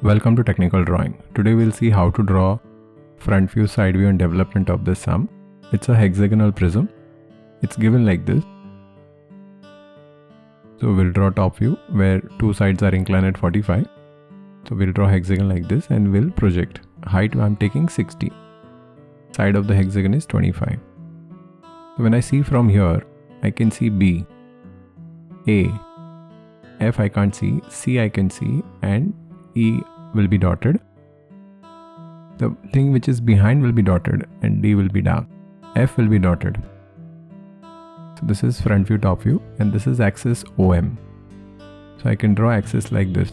Welcome to Technical Drawing. Today we'll see how to draw front view, side view and development of this sum. It's a hexagonal prism. It's given like this. So we'll draw top view where two sides are inclined at 45. So we'll draw hexagon like this and we'll project. Height I'm taking 60. Side of the hexagon is 25. So when I see from here, I can see B, A, F I can't see, C I can see, and E will be dotted. The thing which is behind will be dotted and D will be dark. F will be dotted. So this is front view, top view, and this is axis OM. So I can draw axis like this.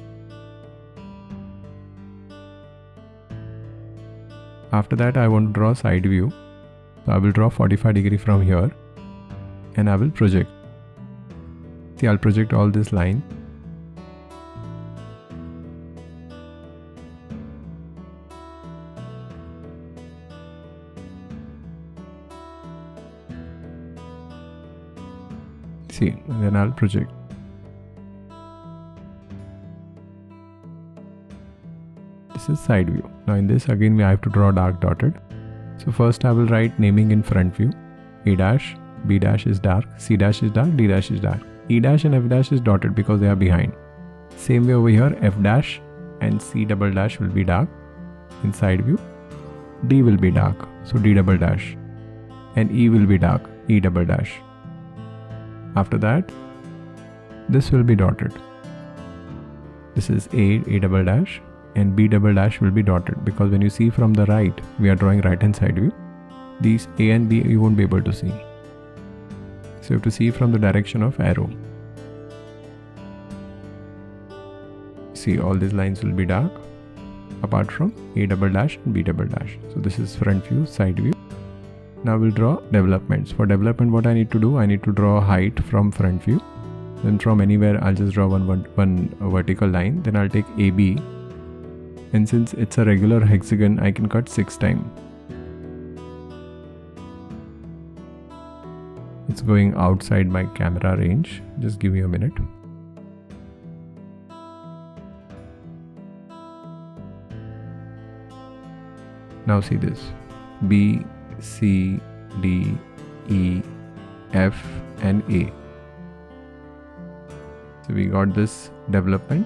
After that I want to draw side view. So I will draw 45 degree from here and I will project. See, I'll project all this line. See, and then I'll project. This is side view. Now in this again I have to draw dark dotted. So first I will write naming in front view. A dash, B dash is dark, C dash is dark, D dash is dark. E dash and F dash is dotted because they are behind. Same way over here, F dash and C double dash will be dark in side view. D will be dark, so D double dash. And E will be dark, E double dash. After that, this will be dotted. This is A double dash, and B double dash will be dotted because when you see from the right, we are drawing right hand side view. These A and B you won't be able to see. So you have to see from the direction of arrow. See, all these lines will be dark apart from A double dash and B double dash. So this is front view, side view. Now we'll draw developments. For development, what I need to do, I need to draw height from front view. Then from anywhere, I'll just draw one vertical line. Then I'll take AB. And since it's a regular hexagon, I can cut 6 times. It's going outside my camera range. Just give me a minute. Now see this. B, C, D, E, F and A. So we got this development.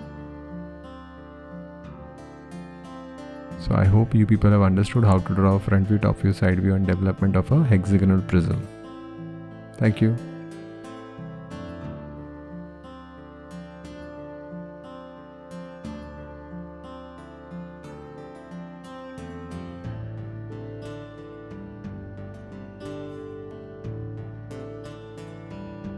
So I hope you people have understood how to draw front view, top view, side view and development of a hexagonal prism. Thank you.